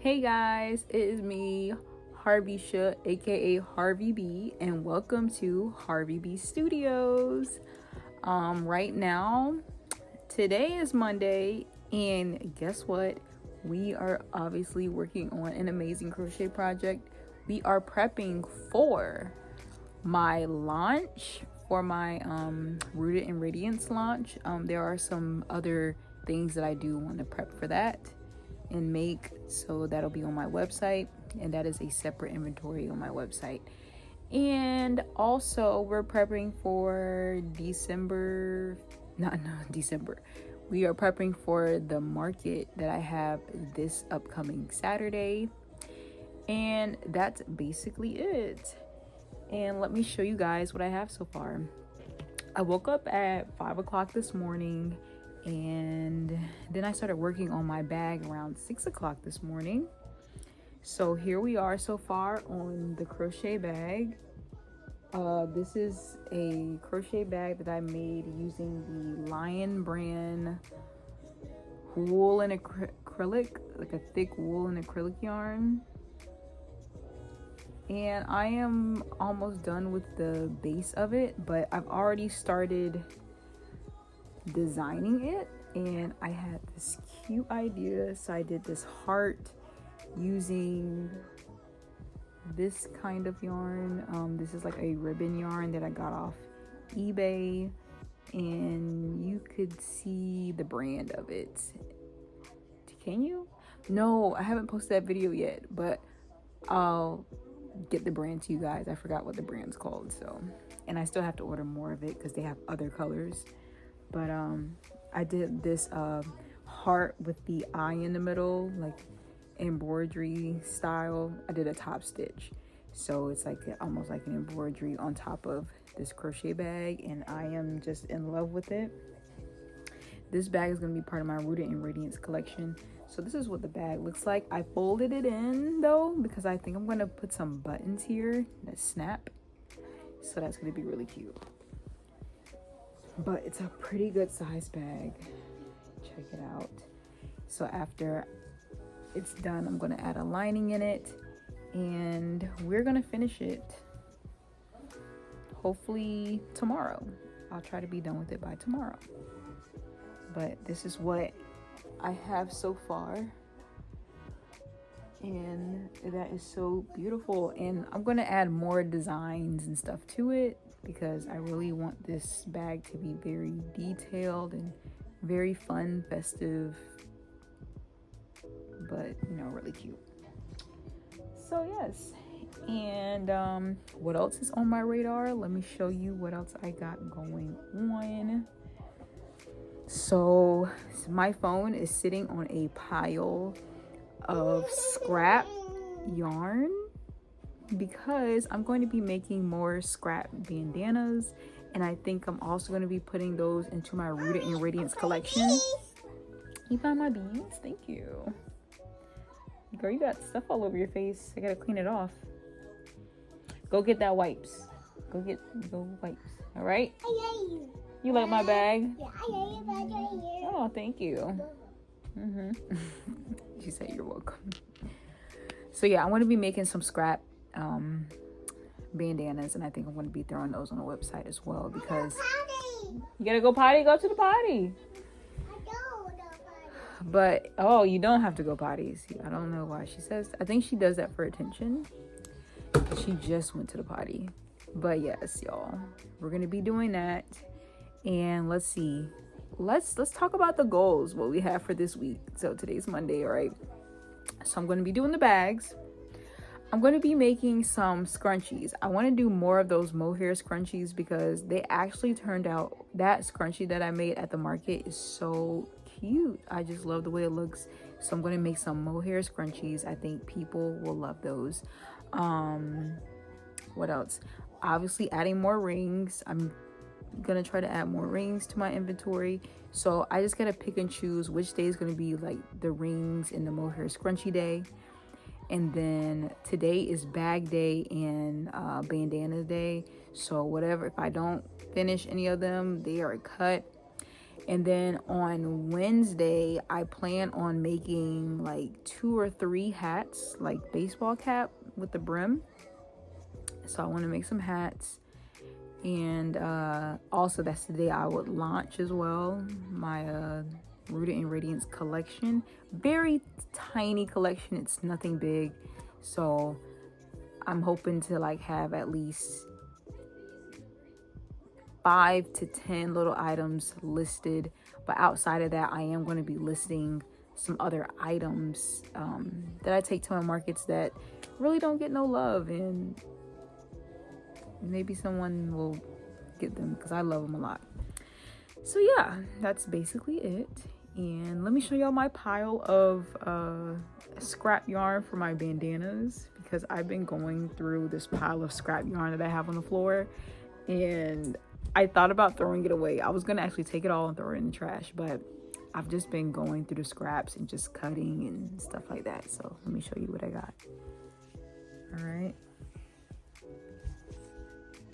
Hey guys, it is me, Harvey aka Harvey Bee, and welcome to Harvey Bee Studios. Right now, today is Monday, and guess what? We are obviously working on an amazing crochet project. We are prepping for my launch, for my Rooted in Radiance launch. There are some other things that I do want to prep for that and make, so that'll be on my website, and that is a separate inventory on my website. And also we're prepping for December. We are prepping for the market that I have this upcoming Saturday, and that's basically it. And let me show you guys what I have so far. I woke up at 5 o'clock this morning, and then I started working on my bag around 6 o'clock this morning. So here we are so far on the crochet bag. This is a crochet bag that I made using the Lion brand wool and acrylic, like a thick wool and acrylic yarn. And I am almost done with the base of it, but I've already started designing it, and I had this cute idea. So I did this heart using this kind of yarn. This is like a ribbon yarn that I got off eBay, and you could see the brand of it. Can you? No, I haven't posted that video yet, but I'll get the brand to you guys. I forgot what the brand's called, so, and I still have to order more of it because they have other colors. But I did this heart with the eye in the middle, like embroidery style. I did a top stitch, so it's like almost like an embroidery on top of this crochet bag, and I am just in love with it. This bag is going to be part of my Rooted in Radiance collection. So this is what the bag looks like. I folded it in though, because I think I'm going to put some buttons here that snap. So that's going to be really cute. But it's a pretty good size bag. Check it out. So after it's done, I'm going to add a lining in it, and we're going to finish it hopefully tomorrow. I'll try to be done with it by tomorrow. But this is what I have so far, and that is so beautiful. And I'm going to add more designs and stuff to it because I really want this bag to be very detailed and very fun, festive, but really cute. So yes, and what else is on my radar? Let me show you what else I got going on. So my phone is sitting on a pile of scrap yarn because I'm going to be making more scrap bandanas, and I think I'm also going to be putting those into my Rooted in Radiance collection. You found my beads? Thank you. Girl, you got stuff all over your face. I gotta clean it off. Go get that wipes. Go wipes. All right? You like my bag? Yeah, I like your bag right here. Oh, thank you. She said you're welcome. So yeah, I want to be making some scrap bandanas, and I think I'm going to be throwing those on the website as well because you gotta go potty. Go to the potty. But oh, you don't have to go potty. See, I don't know why she says. I think she does that for attention. She just went to the potty. But yes, y'all, we're gonna be doing that. And let's see. Let's talk about the goals, what we have for this week. So today's Monday, all right? So I'm gonna be doing the bags. I'm going to be making some scrunchies. I want to do more of those mohair scrunchies because they actually turned out, that scrunchie that I made at the market is so cute. I just love the way it looks. So I'm going to make some mohair scrunchies. I think people will love those. What else? Obviously adding more rings. I'm going to try to add more rings to my inventory. So I just got to pick and choose which day is going to be like the rings and the mohair scrunchie day. And then today is bag day and bandana day. So whatever, if I don't finish any of them, they are cut. And then on Wednesday, I plan on making like 2 or 3 hats, like baseball cap with the brim. So I want to make some hats. And also that's the day I would launch as well my Rooted in Radiance collection. Very tiny collection. It's nothing big. So I'm hoping to like have at least 5 to 10 little items listed, but outside of that I am going to be listing some other items that I take to my markets that really don't get no love, and maybe someone will get them because I love them a lot. So yeah, that's basically it. And let me show y'all my pile of scrap yarn for my bandanas, because I've been going through this pile of scrap yarn that I have on the floor, and I thought about throwing it away. I was gonna actually take it all and throw it in the trash, but I've just been going through the scraps and just cutting and stuff like that. So let me show you what I got. All right.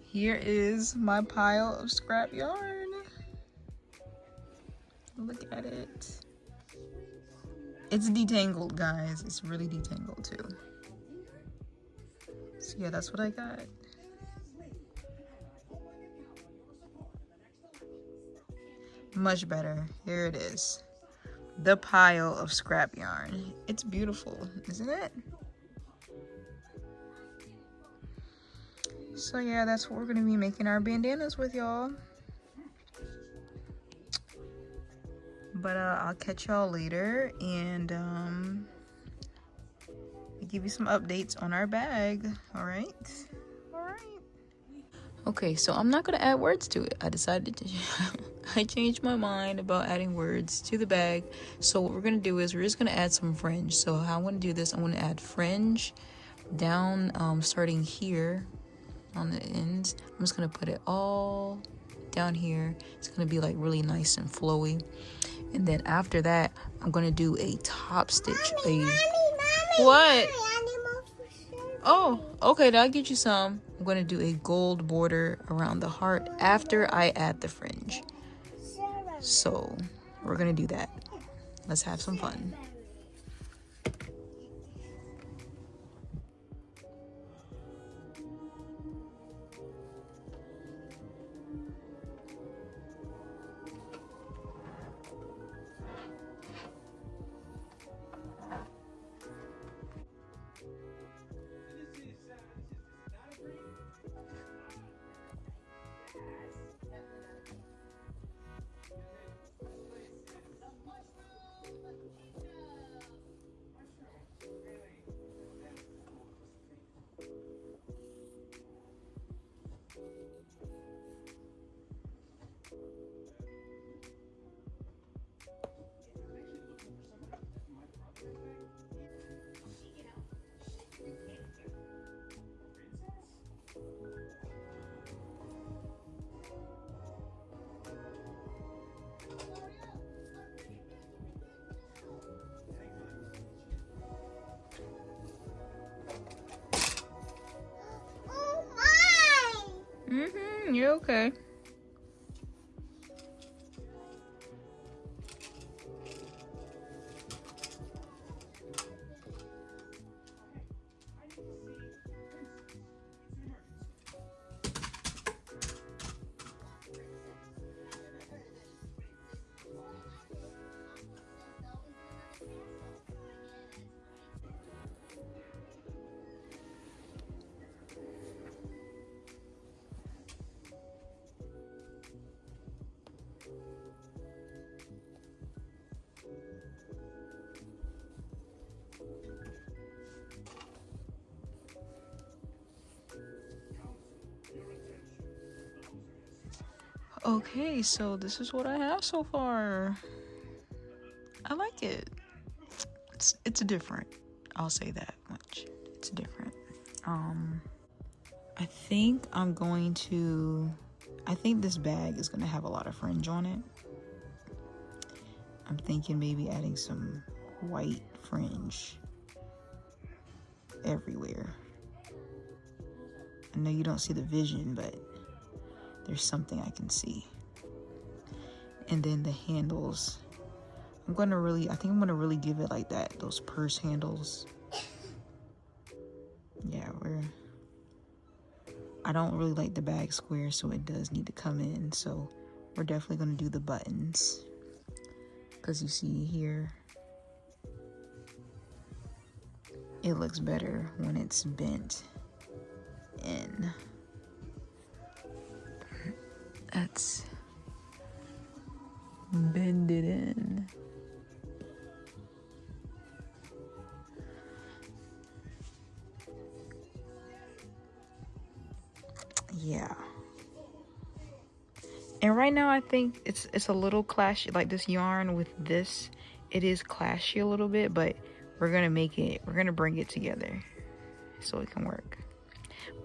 Here is my pile of scrap yarn. Look at it. It's detangled, guys. It's really detangled too. So yeah, that's what I got. Much better. Here it is. The pile of scrap yarn. It's beautiful, isn't it? So yeah, that's what we're gonna be making our bandanas with, y'all. But I'll catch y'all later, and I'll give you some updates on our bag. All right. Okay, so I'm not gonna add words to it. I decided to I changed my mind about adding words to the bag. So what we're gonna do is we're just gonna add some fringe. So how I'm gonna do this, I'm gonna add fringe down, starting here on the ends. I'm just gonna put it all down here. It's gonna be like really nice and flowy. And then after that, I'm gonna do a top stitch. What? Oh, okay, I'll get you some. I'm gonna do a gold border around the heart after I add the fringe. So we're gonna do that. Let's have some fun. You're okay. Okay, so this is what I have so far. I like it. It's different. I'll say that much. It's different. I think this bag is gonna have a lot of fringe on it. I'm thinking maybe adding some white fringe everywhere. I know you don't see the vision, but there's something I can see. And then the handles, I think I'm gonna really give it like that, those purse handles. Yeah, I don't really like the bag square, so it does need to come in. So we're definitely gonna do the buttons, because you see here, it looks better when it's bent in. Let's bend it in. Yeah. And right now I think it's a little clashy, like this yarn with this, it is clashy a little bit, but we're gonna bring it together so it can work.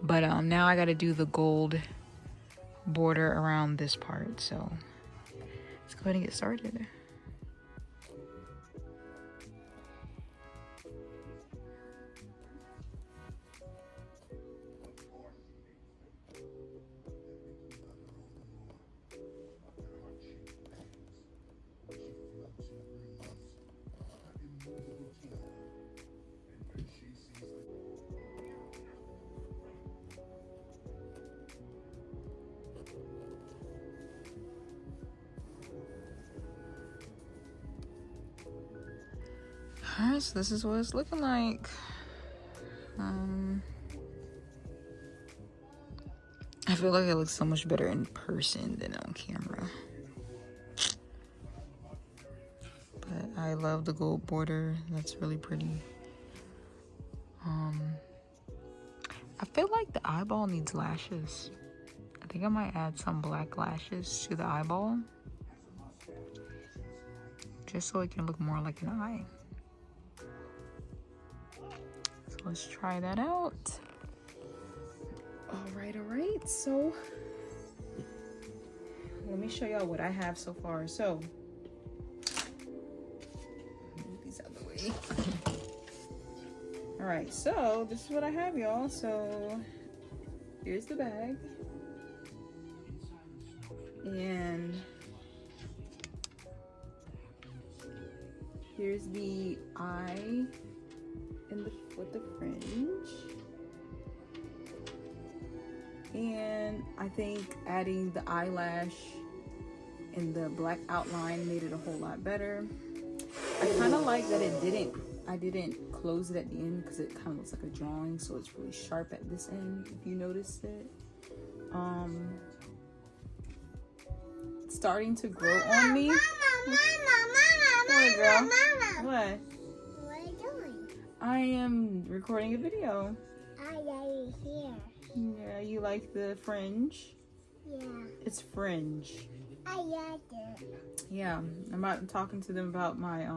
But now I gotta do the gold border around this part, so let's go ahead and get started. Alright, so this is what it's looking like. I feel like it looks so much better in person than on camera. But I love the gold border. That's really pretty. I feel like the eyeball needs lashes. I think I might add some black lashes to the eyeball, just so it can look more like an eye. So let's try that out. All right, so let me show y'all what I have so far. So move these out of the way. All right, so this is what I have, y'all. So here's the bag, and here's the eye and with the fringe. And I think adding the eyelash and the black outline made it a whole lot better. I kind of like that I didn't close it at the end, because it kind of looks like a drawing, so it's really sharp at this end, if you noticed it. It's starting to grow on me. Mama, girl. What? What are you doing? I am recording a video. I here. Yeah, you like the fringe? Yeah. It's fringe. I like it. Yeah, I'm talking to them about my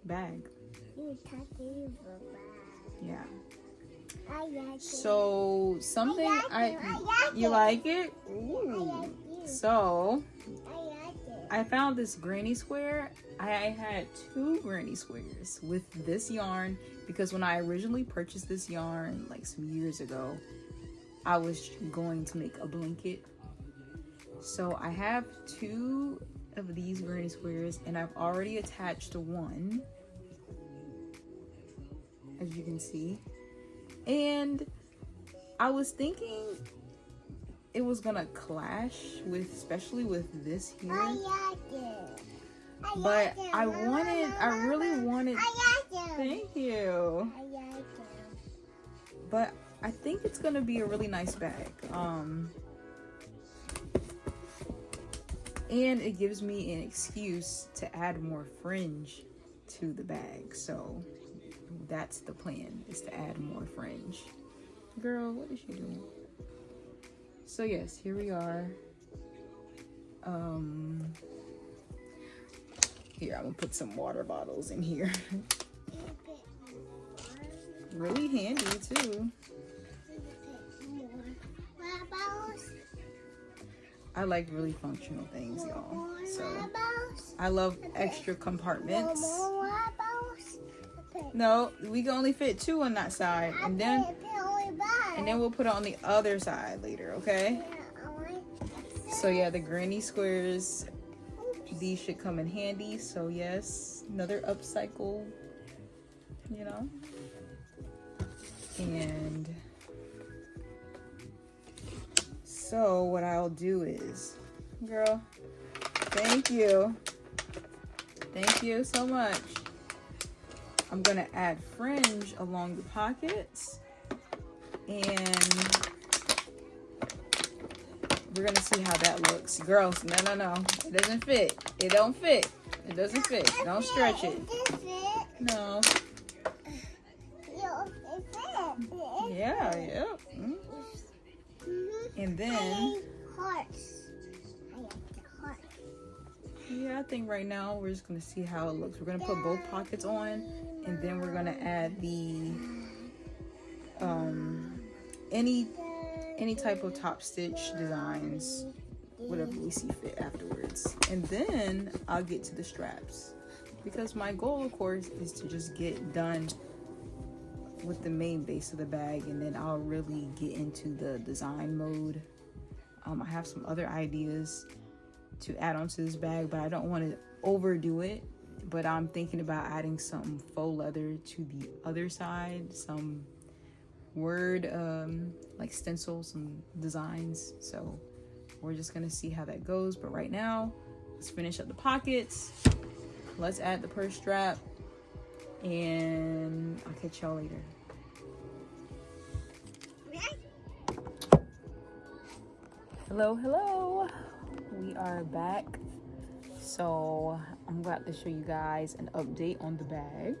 bag. You talking about? Yeah. I like it. So something you like it? Ooh. So I like it. I found this granny square. I had 2 granny squares with this yarn, because when I originally purchased this yarn like some years ago, I was going to make a blanket. So I have 2 of these granny squares, and I've already attached one, as you can see. And I was thinking it was gonna clash with, especially with this here. I like it. But I really wanted. I like it. Thank you. I like it. But I think it's gonna be a really nice bag. And it gives me an excuse to add more fringe to the bag. So that's the plan, is to add more fringe. Girl, what is she doing? So yes, here we are. Here, I'm gonna put some water bottles in here. Really handy too. I like really functional things, y'all. So I love extra compartments. No, we can only fit 2 on that side, and then we'll put it on the other side later, okay? So yeah, the granny squares these should come in handy. So yes, another upcycle, you know. And so what I'll do is, girl, thank you so much. I'm gonna add fringe along the pockets, and we're gonna see how that looks. Girls, no, it doesn't fit. It don't fit. It doesn't fit. Don't stretch it. No. Yeah. And then Hearts. I like the heart. yeah, I think right now we're just gonna see how it looks. We're gonna put both pockets on, and then we're gonna add the any type of top stitch designs, whatever we see fit afterwards. And then I'll get to the straps, because my goal, of course, is to just get done with the main base of the bag, and then I'll really get into the design mode. I have some other ideas to add onto this bag, but I don't want to overdo it. But I'm thinking about adding some faux leather to the other side, some word like stencils, some designs. So we're just gonna see how that goes. But right now, let's finish up the pockets. Let's add the purse strap, and I'll catch y'all later. Hello, we are back. So I'm about to show you guys an update on the bag.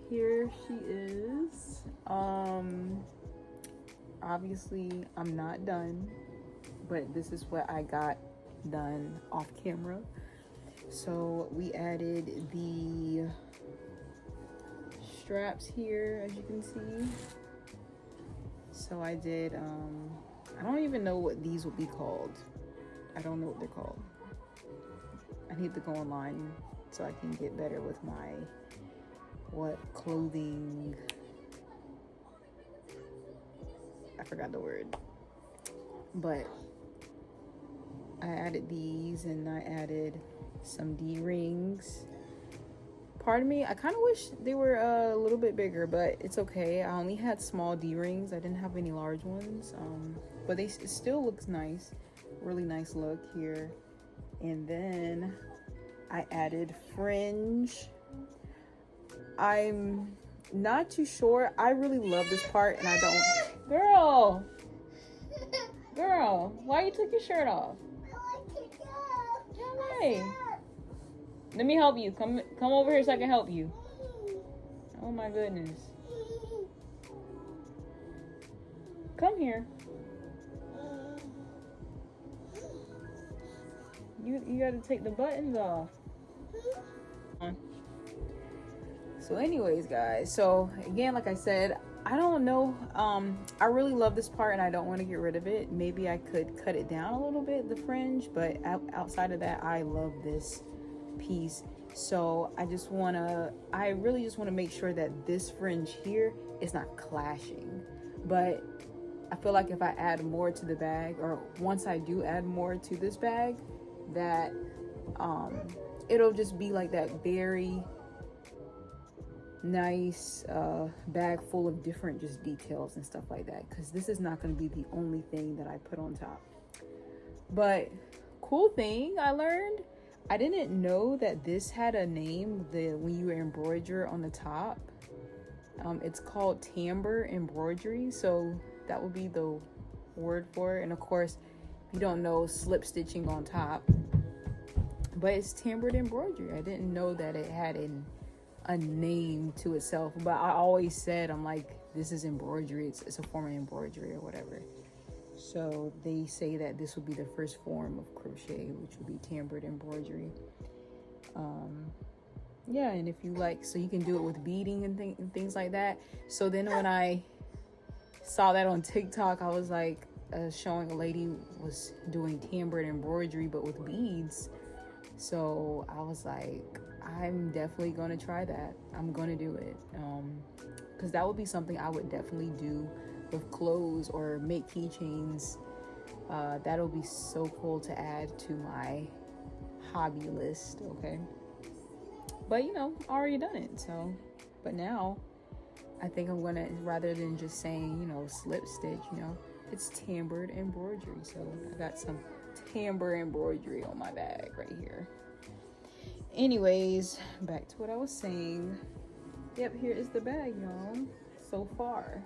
Here she is. Obviously I'm not done, but this is what I got done off camera. So we added the straps here, as you can see. So I did, I don't even know what these would be called. I don't know what they're called. I need to go online so I can get better with my clothing. I forgot the word. But I added these, and I added some D-rings. Pardon me, I kind of wish they were a little bit bigger, but it's okay. I only had small D-rings. I didn't have any large ones. But it still looks nice. Really nice look here. And then I added fringe. I'm not too sure. I really love this part, and I don't. Girl, why you took your shirt off? Hey, let me help you. Come over here so I can help you. Oh my goodness. Come here. You got to take the buttons off. So anyways, guys, so again, like I said, I don't know, I really love this part, and I don't want to get rid of it. Maybe I could cut it down a little bit, the fringe, but outside of that, I love this piece. So I really just want to make sure that this fringe here is not clashing. But I feel like if I add more to the bag, or once I do add more to this bag, that it'll just be like that very nice bag full of different just details and stuff like that, because this is not going to be the only thing that I put on top. But cool thing I learned, I didn't know that this had a name, when you embroider on the top. It's called Tambour embroidery, so that would be the word for it. And of course, if you don't know, slip stitching on top, but it's Tambour embroidery. I didn't know that it had a name to itself, but I always said, I'm like, this is embroidery, it's a form of embroidery or whatever. So they say that this will be the first form of crochet, which will be Tambour embroidery. Yeah, and if you like, so you can do it with beading and things like that. So then when I saw that on TikTok, I was like, showing a lady was doing Tambour embroidery but with beads. So I was like, I'm definitely gonna try that. I'm gonna do it, because that would be something I would definitely do with clothes, or make keychains That'll be so cool to add to my hobby list, okay? But you know, I already done it, so. But now, I think I'm gonna, rather than just saying, you know, slip stitch, you know, it's Tambour embroidery. So I got some Tambour embroidery on my bag right here. Anyways, back to what I was saying. Yep, here is the bag, y'all, so far.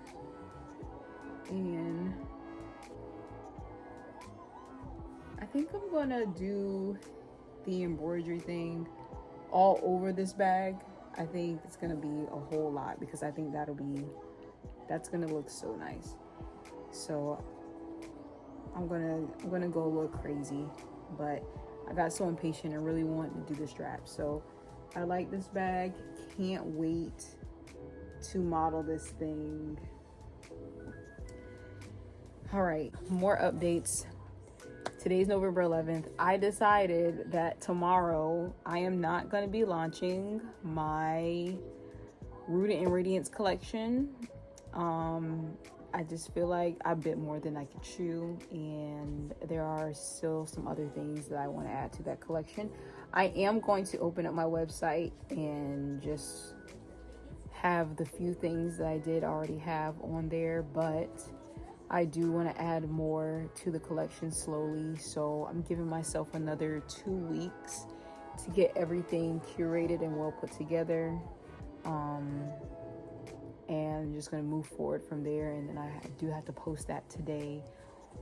And I think I'm gonna do the embroidery thing all over this bag. I think it's gonna be a whole lot because I think that's gonna look so nice. So I'm gonna go a little crazy, but I got so impatient and really wanted to do the strap. So I like this bag. Can't wait to model this thing. All right, more updates. Today's November 11th. I decided that tomorrow I am not going to be launching my Rooted in Radiance collection. I just feel like I bit more than I could chew, and there are still some other things that I want to add to that collection. I am going to open up my website and just have the few things that I did already have on there, but I do want to add more to the collection slowly. So I'm giving myself another 2 weeks to get everything curated and well put together. And I'm just going to move forward from there. And then I do have to post that today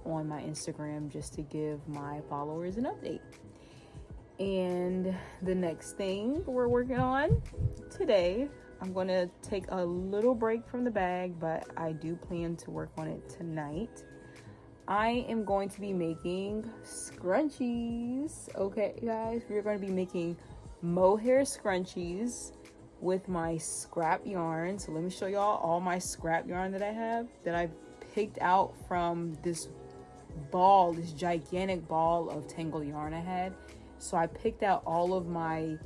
on my Instagram just to give my followers an update. And the next thing we're working on today, I'm going to take a little break from the bag, but I do plan to work on it tonight. I am going to be making scrunchies. Okay, guys, we're going to be making mohair scrunchies with my scrap yarn. So let me show y'all all my scrap yarn that I have, that I picked out from this gigantic ball of tangled yarn I had. So I picked out all of my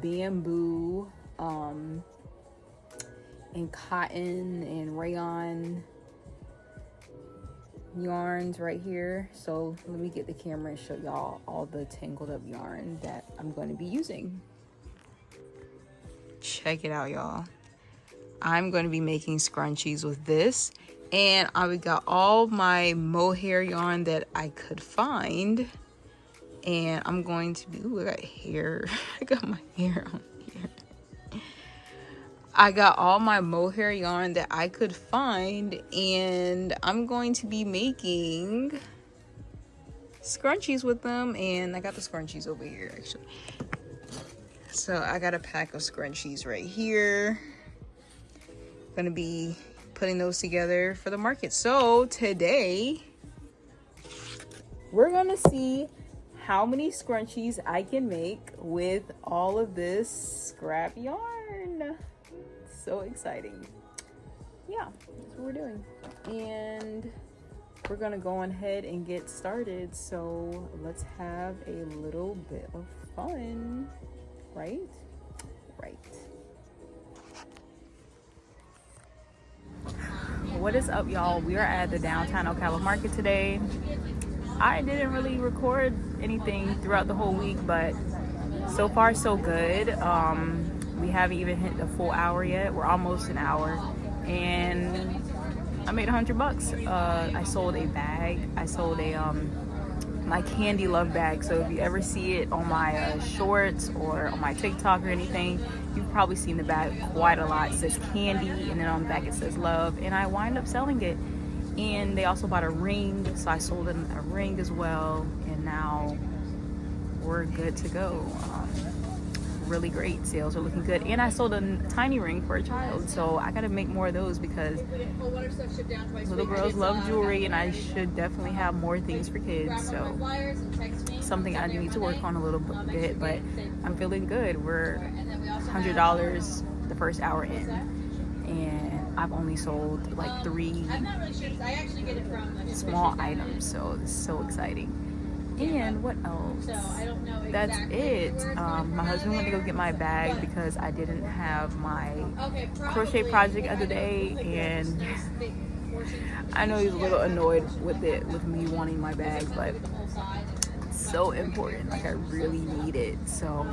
bamboo and cotton and rayon yarns right here. So let me get the camera and show y'all all the tangled up yarn that I'm going to be using. Check it out, y'all. I'm going to be making scrunchies with this, and I got all my mohair yarn that I could find, and I'm going to be, ooh, I got hair. I got my hair on here. I got all my mohair yarn that I could find, and I'm going to be making scrunchies with them. And I got the scrunchies over here, actually. So I got a pack of scrunchies right here. Gonna be putting those together for the market. So today we're gonna see how many scrunchies I can make with all of this scrap yarn. So exciting. Yeah, that's what we're doing. And we're gonna go ahead and get started. So let's have a little bit of fun. Right? What is up, y'all? We are at the Downtown Ocala Market today. I didn't really record anything throughout the whole week, but so far so good. We haven't even hit the full hour yet. We're almost an hour, and I made $100. I sold a bag. I sold a my candy love bag. So if you ever see it on my shorts or on my TikTok or anything, you've probably seen the bag quite a lot. It says candy, and then on the back it says love, and I wind up selling it. And they also bought a ring, so I sold them a ring as well, and now we're good to go. Really great. Sales are looking good. And I sold a tiny ring for a child, so I gotta make more of those because little girls love jewelry, and I should definitely have more things for kids. So something I need to work on a little bit, but I'm feeling good. We're $100 the first hour in, and I've only sold like 3 small items, so it's so exciting. And what else? That's it. My husband went to go get my bag because I didn't have my crochet project of the day, and I know he's a little annoyed with it, with me wanting my bag, but it's so important. Like, I really need it. So,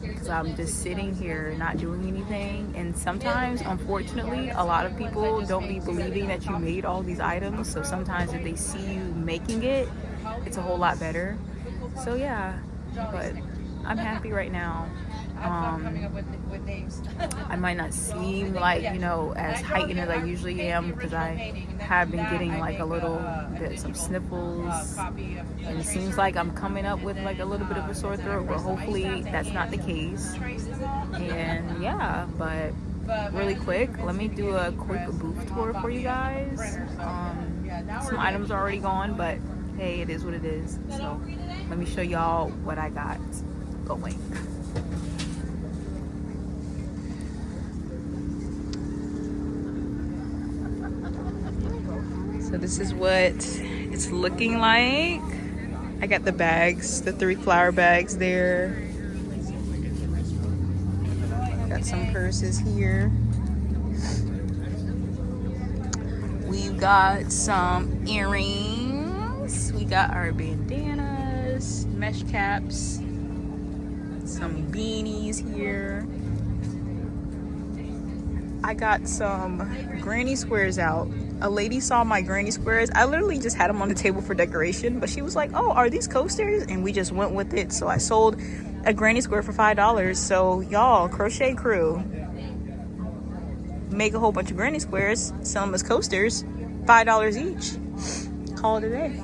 because I'm just sitting here not doing anything. And sometimes, unfortunately, a lot of people don't be believing that you made all these items. So sometimes if they see you making it, it's a whole lot better. So yeah, but I'm happy right now. I might not seem like, you know, as heightened as I usually am, because I have been getting like a little bit, some sniffles, and it seems like I'm coming up with like a little bit of a sore throat, but hopefully that's not the case. And yeah, but really quick, let me do a quick booth tour for you guys. Some items are already gone, but hey, it is what it is. So let me show y'all what I got going. So this is what it's looking like. I got the bags, the 3 flower bags there. Got some purses here. We've got some earrings. We got our bandanas, mesh caps, some beanies here. I got some granny squares out. A lady saw my granny squares. I literally just had them on the table for decoration, but she was like, oh, are these coasters? And we just went with it. So I sold a granny square for $5. So y'all, crochet crew, make a whole bunch of granny squares, sell them as coasters, $5 each. Call it a day.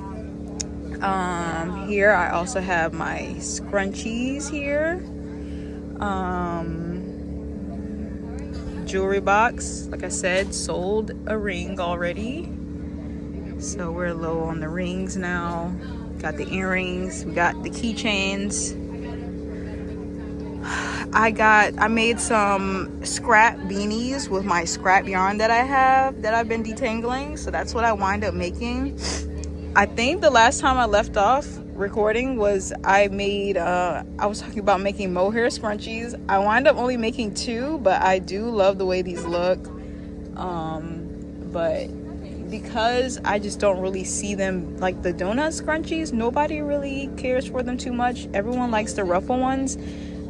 Here I also have my scrunchies here. Jewelry box, like I said, sold a ring already, so we're low on the rings now. Got the earrings, we got the keychains. I made some scrap beanies with my scrap yarn that I have that I've been detangling, so that's what I wind up making. I think the last time I left off recording was I was talking about making mohair scrunchies. I wind up only making 2, but I do love the way these look. But because I just don't really see them like the donut scrunchies, nobody really cares for them too much. Everyone likes the ruffle ones,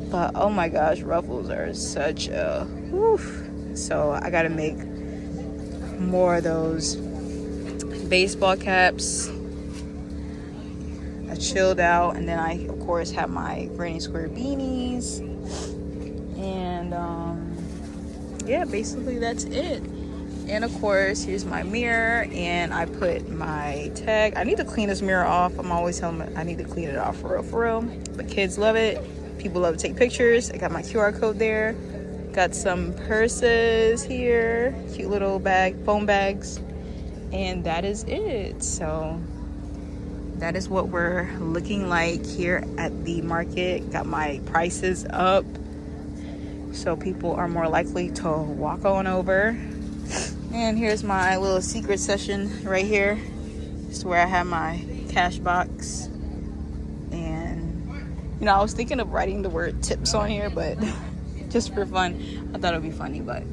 but oh my gosh, ruffles are such a woof. So I gotta make more of those. Baseball caps, I chilled out, and then I of course have my granny square beanies, and yeah, basically that's it. And of course, here's my mirror, and I put my tag. I need to clean this mirror off. I'm always telling them I need to clean it off for real. But kids love it. People love to take pictures. I got my QR code there. Got some purses here, cute little phone bags, and that is it. So that is what we're looking like here at the market. Got my prices up, so people are more likely to walk on over. And here's my little secret session right here. This is where I have my cash box. And, you know, I was thinking of writing the word tips on here, but just for fun, I thought it would be funny. But,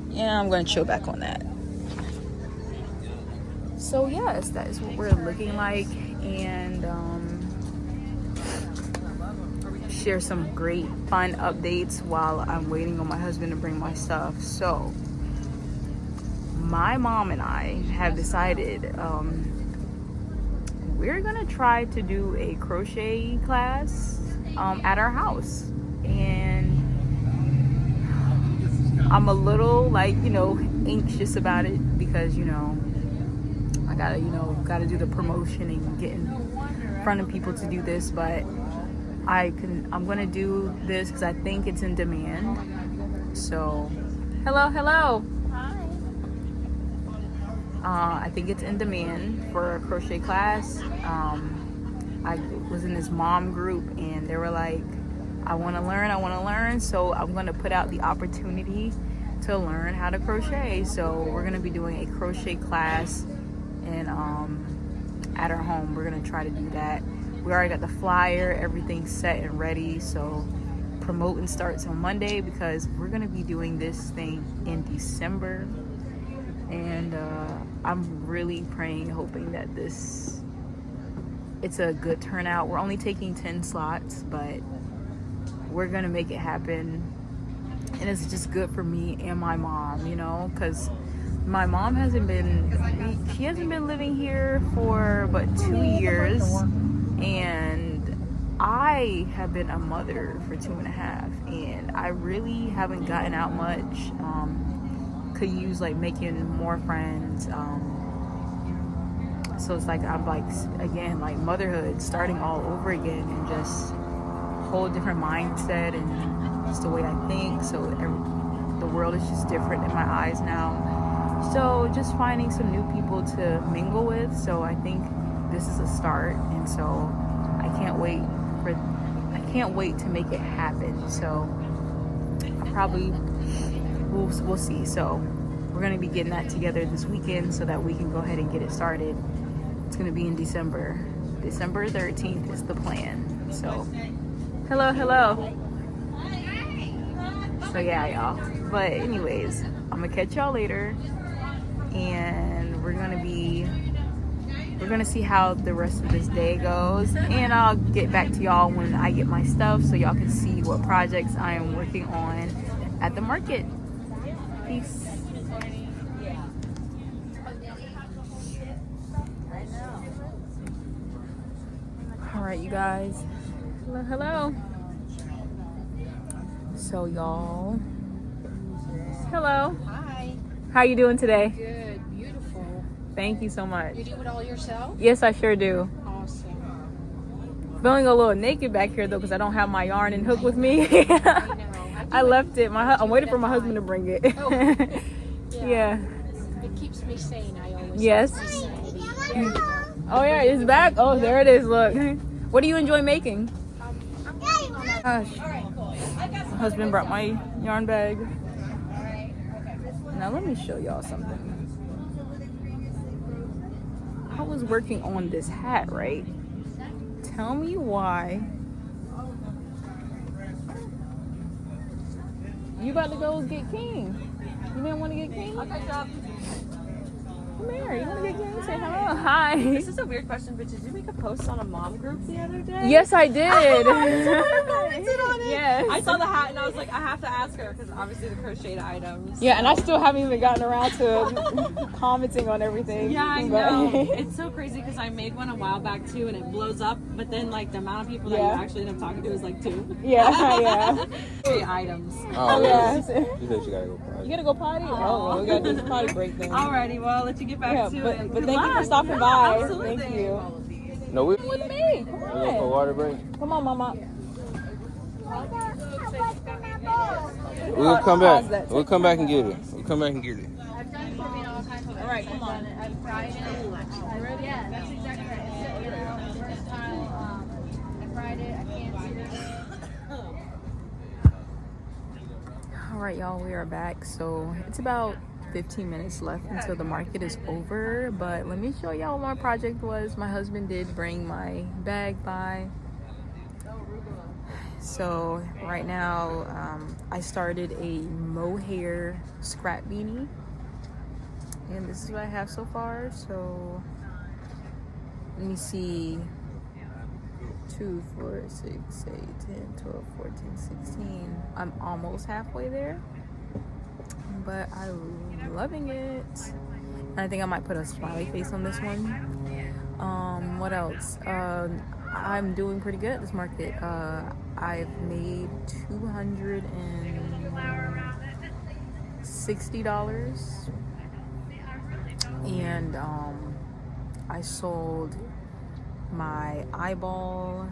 yeah, I'm going to chill back on that. So, yes, that is what we're looking like. And share some great, fun updates while I'm waiting on my husband to bring my stuff. So, my mom and I have decided we're gonna try to do a crochet class at our house, and I'm a little like, you know, anxious about it because, you know, I gotta do the promotion and get in front of people to do this, but I'm gonna do this because I think it's in demand. So hello. I think it's in demand for a crochet class. I was in this mom group, and they were like, I want to learn. So I'm going to put out the opportunity to learn how to crochet. So we're going to be doing a crochet class and at our home. We're going to try to do that. We already got the flyer, everything set and ready. So promoting starts on Monday, because we're gonna be doing this thing in December, and I'm really praying, hoping that it's a good turnout. We're only taking 10 slots, but we're gonna make it happen, and it's just good for me and my mom, you know, because my mom hasn't been living here for but 2 years, and I have been a mother for 2.5, and I really haven't gotten out much. Could use like making more friends. So it's like I'm like, again, like motherhood starting all over again, and just whole different mindset and just the way I think. So the world is just different in my eyes now. So just finding some new people to mingle with. So I think this is a start, and so I can't wait to make it happen. So I probably we'll see. So we're gonna be getting that together this weekend so that we can go ahead and get it started. It's gonna be in December 13th is the plan. So hello. So yeah, y'all. But anyways, I'm gonna catch y'all later, and we're gonna see how the rest of this day goes, and I'll get back to y'all when I get my stuff so y'all can see what projects I am working on at the market. Peace. All right, you guys. Hello. So y'all. Hello. Hi. How you doing today? Good. Beautiful. Thank you so much. You do it all yourself? Yes, I sure do. Awesome. Feeling a little naked back here though, because I don't have my yarn and hook with me. I know. I left it. I'm waiting for my husband to bring it. Oh. Yeah. It keeps me sane. I always Yes. say sanity. There you go. Oh yeah, it's back. Oh, there it is. Look. What do you enjoy making? I'm working on that. Gosh. My husband brought my yarn bag. Now let me show y'all something. I was working on this hat, right? Tell me why. You about to go get King? You didn't want to get King? Okay, so Come here. You want to get King? Say hello. Hi. this is a weird question, but did you make a post on a mom group the other day? Yes, I did. Commented on it. Yes. I saw the hat and I was like, I have to ask her because obviously the crocheted items. Yeah, and I still haven't even gotten around to commenting on everything. Yeah, I But- know. It's so crazy because I made one a while back too, and it blows up. But then like the amount of people that Yeah. you actually end up talking to is like 2. yeah. Crocheted items. Oh, Yeah. You said you gotta go potty. You gotta go potty? Oh, well, we gotta do this potty break then. Alrighty, well I'll let you get back Yeah, to but it. thank Good you for luck. stopping Yeah, by. absolutely. Thank you. No, we With me. Come gonna go for a on. water break. Come on, Mama. We'll come Pause back. that. We'll come back and get it. We'll come back and get it. All right, come on. All right, y'all, we are back. So it's about 15 minutes left until the market is over, but let me show y'all what my project was. My husband did bring my bag by. So right now I started a mohair scrap beanie, and this is what I have so far. So let me see, 2, 4, 6, 8, 10, 12, 14, 16. I'm almost halfway there, but I'm loving it. And I think I might put a smiley face on this one. What else? I'm doing pretty good at this market. I've made $260, and I sold my eyeball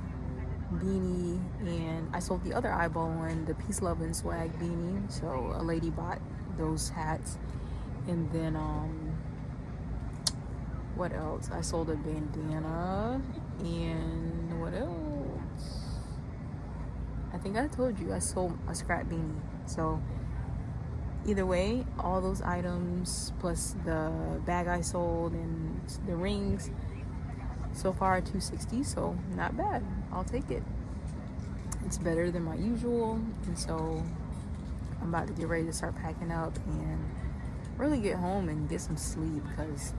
beanie, and I sold the other eyeball one, the Peace, Love, and Swag beanie. So a lady bought those hats, and then what else? I sold a bandana, and what else? I think I told you I sold a scrap beanie. So either way, all those items plus the bag I sold and the rings, so far $260, so not bad. I'll take it. it's better than my usual, and so I'm about to get ready to start packing up and really get home and get some sleep, because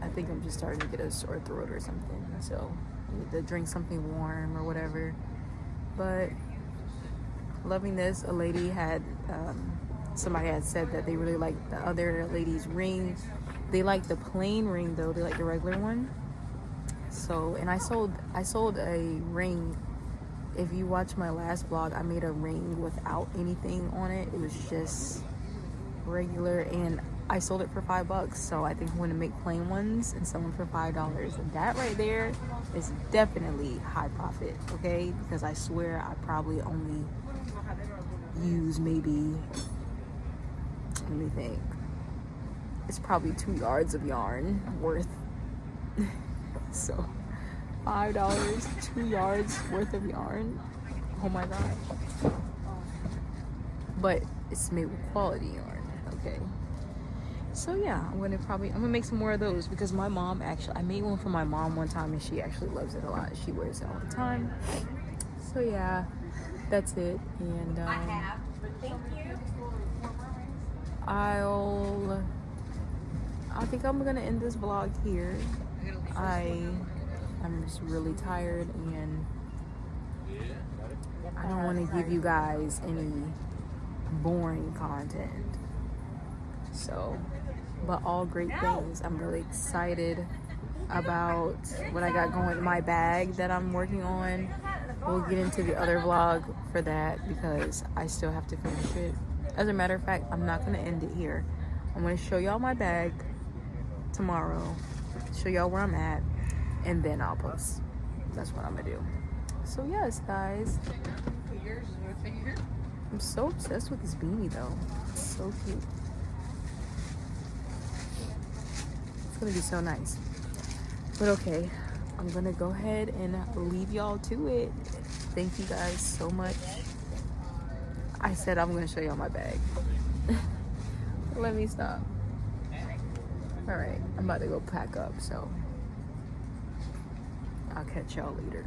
I think I'm just starting to get a sore throat or something, so I need to drink something warm or whatever. But loving this. A lady had somebody had said that they really liked the other lady's ring. They like the plain ring though, they like the regular one. So, and I sold a ring. If you watch my last vlog, I made a ring without anything on it. It was just regular, and I sold it for $5. So I think I'm going to make plain ones and sell them for $5. And that right there is definitely high profit, okay? Because I swear I probably only use maybe, let me think, it's probably 2 yards of yarn worth. So $5, 2 yards worth of yarn. Oh my god. But it's made with quality yarn, okay? So yeah, I'm gonna make some more of those, because my mom I made one for my mom one time and she actually loves it a lot. She wears it all the time. So yeah, that's it. And I think I'm gonna end this vlog here. I'm just really tired, and I don't want to give you guys any boring content. So, but all great things. I'm really excited about what I got going in my bag that I'm working on. We'll get into the other vlog for that, because I still have to finish it. As a matter of fact, I'm not going to end it here. I'm going to show y'all my bag tomorrow, show y'all where I'm at, and then I'll post. That's what I'm going to do. So yes, guys. I'm so obsessed with this beanie though. It's so cute. It's gonna be so nice. But okay, I'm gonna go ahead and leave y'all to it. Thank you guys so much. I said I'm gonna show y'all my bag. Let me stop. All right, I'm about to go pack up, so I'll catch y'all later.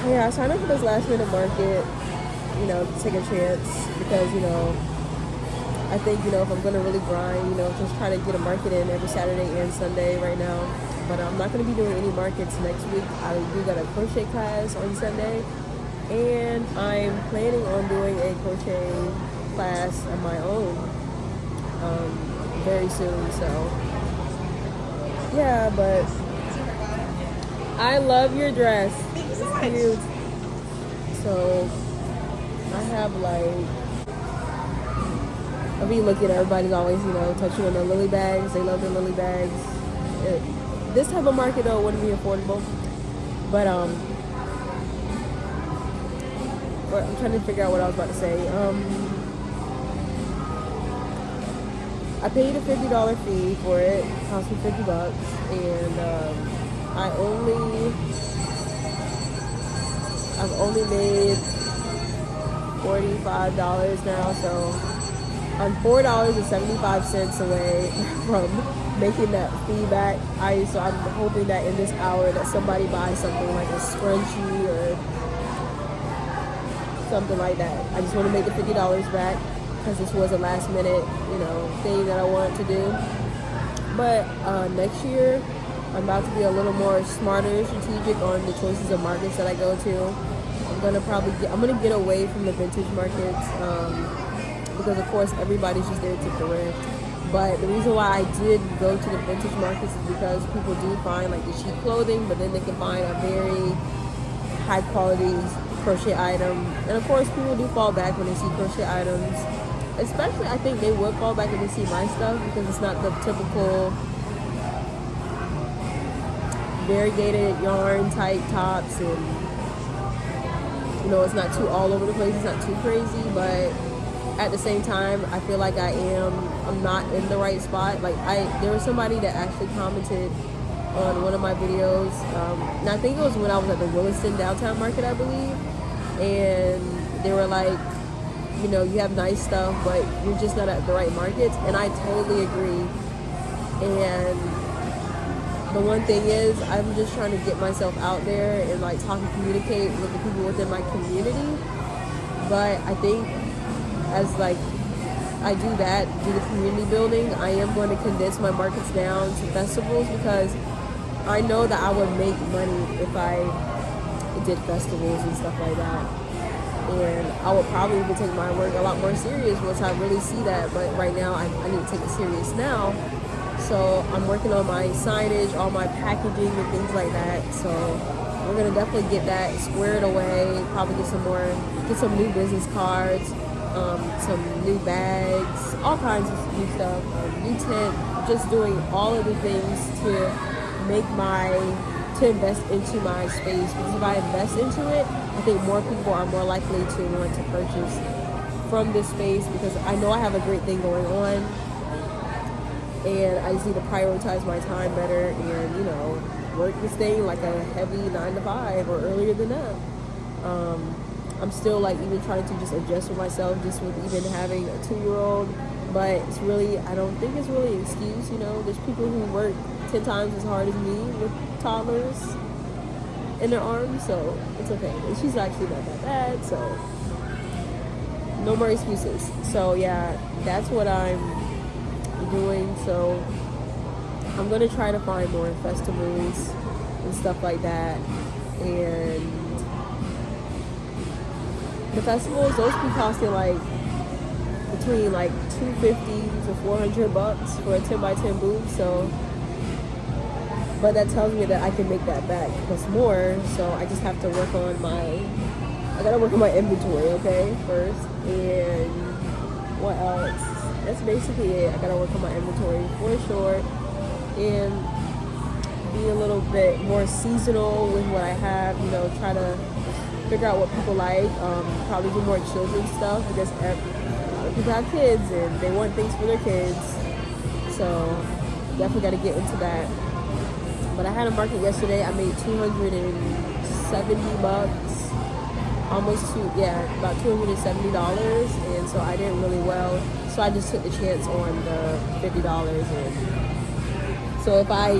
Yeah, I signed up for this last minute market, you know, to take a chance, because, you know, I think, you know, if I'm going to really grind, you know, just try to get a market in every Saturday and Sunday right now. But I'm not going to be doing any markets next week. I do got a crochet class on Sunday, and I'm planning on doing a crochet class on my own very soon. So, yeah, but I love your dress. It's cute. So I have like, I be looking at everybody's always, you know, touching on their lily bags. They love their lily bags. This type of market though wouldn't be affordable. But I'm trying to figure out what I was about to say. I paid a $50 fee for it. It cost me $50, and I've only made $45 now, so I'm $4.75 away from making that fee back. So I'm hoping that in this hour that somebody buys something like a scrunchie or something like that. I just want to make the $50 back, because this was a last minute, you know, thing that I wanted to do. But next year, I'm about to be a little more smarter, strategic on the choices of markets that I go to. I'm gonna get away from the vintage markets, because of course everybody's just there to thrift. But the reason why I did go to the vintage markets is because people do find like the cheap clothing, but then they can find a very high quality crochet item. And of course people do fall back when they see crochet items. Especially I think they would fall back when they see my stuff, because it's not the typical variegated yarn type tops, and you know, it's not too all over the place, it's not too crazy, but at the same time I feel like I'm not in the right spot. Like there was somebody that actually commented on one of my videos, and I think it was when I was at the Williston Downtown Market, I believe, and they were like, you know, you have nice stuff, but you're just not at the right markets. And I totally agree. And the one thing is, I'm just trying to get myself out there and like talk and communicate with the people within my community. But I think as like I do that, do the community building, I am going to condense my markets down to festivals, because I know that I would make money if I did festivals and stuff like that. And I would probably even take my work a lot more serious once I really see that. But right now, I need to take it serious now. So I'm working on my signage, all my packaging and things like that. So we're gonna definitely get that squared away. Probably get some new business cards, some new bags, all kinds of new stuff, new tent. Just doing all of the things to invest into my space, because if I invest into it, I think more people are more likely to want to purchase from this space, because I know I have a great thing going on, and I just need to prioritize my time better and, you know, work this thing like a heavy 9 to 5 or earlier than that. I'm still like even trying to just adjust with myself, just with even having a 2-year-old, but it's really, I don't think it's really an excuse, you know. There's people who work 10 times as hard as me with toddlers in their arms, so it's okay. And she's actually not that bad, so no more excuses. So yeah, that's what I'm doing. So I'm gonna try to find more festivals and stuff like that. And the festivals, those be costing like between like $250 to $400 for a 10x10 booth. So, but that tells me that I can make that back plus more. So I just have to work on I gotta work on my inventory, okay, first. And what else? That's basically it. I gotta work on my inventory for sure, and be a little bit more seasonal with what I have, you know, try to figure out what people like, probably do more children's stuff, because a lot of people have kids and they want things for their kids, so definitely got to get into that. But I had a market yesterday. I made $270, about $270, and so I did really well. So I just took the chance on the $50, and so if I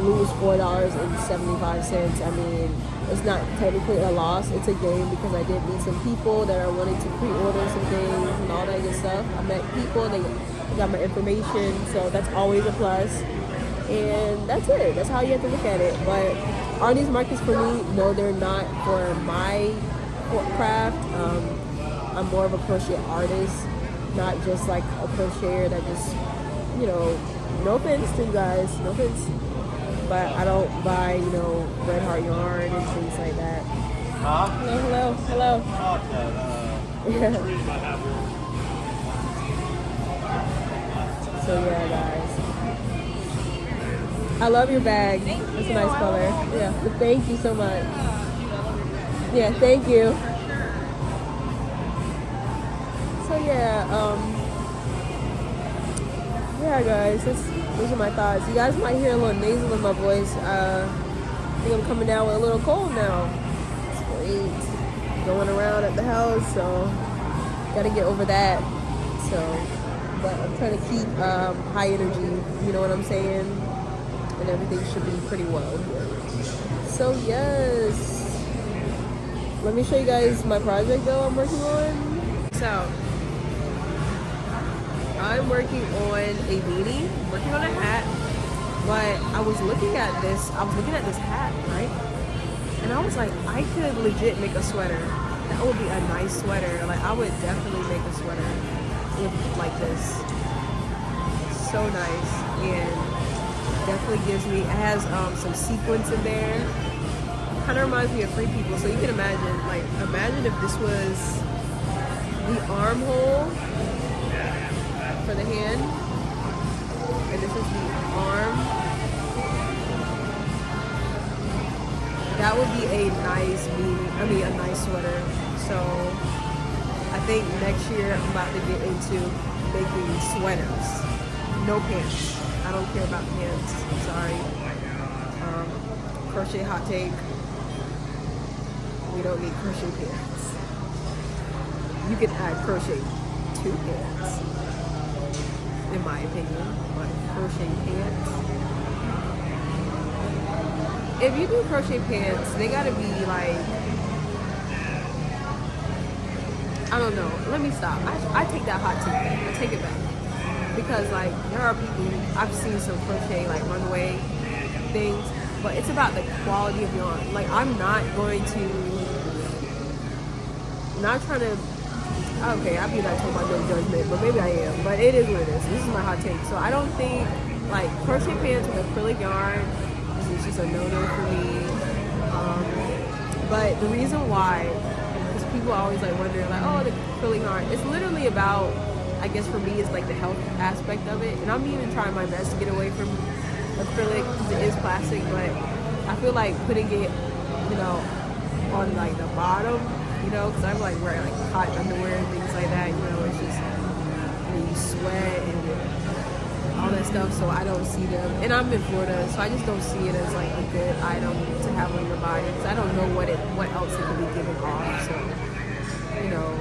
lose $4.75, I mean, it's not technically a loss, it's a gain, because I did meet some people that are wanting to pre-order some things and all that good stuff. I met people, they got my information, so that's always a plus. And that's it. That's how you have to look at it. But are these markets for me? No, they're not for my craft. I'm more of a crochet artist, not just like a crocheter that just, you know, no offense to you guys, no offense, but I don't buy, you know, red heart yarn and things like that. Hello. Yeah. So yeah, guys. I love your bag. It's a nice color. Yeah. Thank you so much. Yeah, thank you. So yeah, guys, those are my thoughts. You guys might hear a little nasal in my voice. I think I'm coming down with a little cold now. It's great. Going around at the house, so gotta get over that. So, but I'm trying to keep high energy. You know what I'm saying? And everything should be pretty well here. So yes, let me show you guys my project though I'm working on. So I'm working on a beanie, working on a hat, but I was looking at this hat, right? And I was like, I could legit make a sweater. That would be a nice sweater. Like, I would definitely make a sweater with like this. So nice. And definitely gives me, it has some sequins in there. Kind of reminds me of Free People. So you can imagine if this was the armhole for the hand, and this is the arm that would be a nice a nice sweater. So I think next year I'm about to get into making sweaters. No pants. I don't care about pants. Sorry. Crochet hot take. We don't need crochet pants. You can add crochet to pants, in my opinion, but crochet pants. If you do crochet pants, they gotta be like, I don't know. Let me stop. I take that hot take back. I take it back. Because like there are people, I've seen some crochet like runway things, but it's about the quality of yarn. Like I'm not trying to, okay, I'll be like told my no judgment, but maybe I am. But it is what it is. This is my hot take. So I don't think like crochet pants with acrylic yarn is just a no-no for me. But the reason why, because people always like wonder like, oh, the acrylic yarn. It's literally about, I guess for me, it's like the health aspect of it. And I'm even trying my best to get away from acrylic because it is plastic, but I feel like putting it, you know, on like the bottom, you know, because I'm like wearing like hot underwear and things like that, you know, it's just, you sweat and all that stuff, so I don't see them. And I'm in Florida, so I just don't see it as like a good item to have on your body because I don't know what else it could be giving off. So, you know,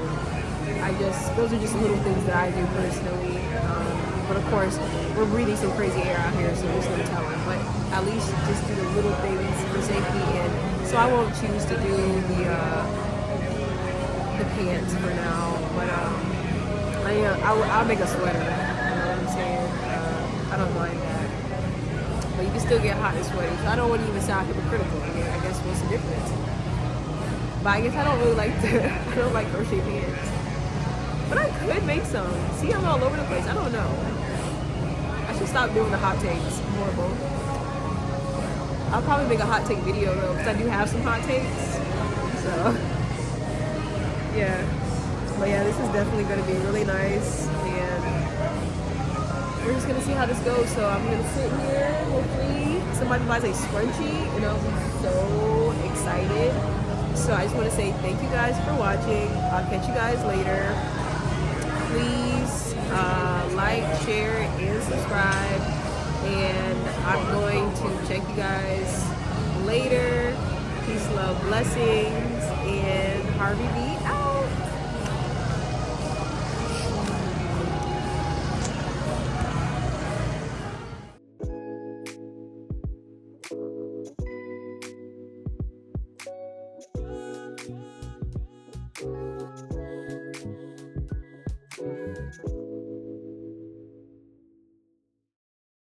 those are just little things that I do personally. But of course, we're breathing some crazy air out here, so there's no telling. But at least just do the little things for safety, and so I won't choose to do the pants for now. But I'll make a sweater. You know what I'm saying? I don't mind that. But you can still get hot and sweaty. So I don't want to even sound hypocritical. I mean, I guess what's the difference? But I guess I don't really like I don't like crochet pants. But I could make some. See, I'm all over the place. I don't know. I should stop doing the hot takes. Horrible. I'll probably make a hot take video though, because I do have some hot takes. So, yeah. But yeah, this is definitely going to be really nice. And we're just going to see how this goes. So I'm going to sit here. Hopefully somebody buys a scrunchie and I'll be so excited. So I just want to say thank you guys for watching. I'll catch you guys later. Please like, share, and subscribe. And I'm going to check you guys later. Peace, love, blessings, and Harvey Bee out.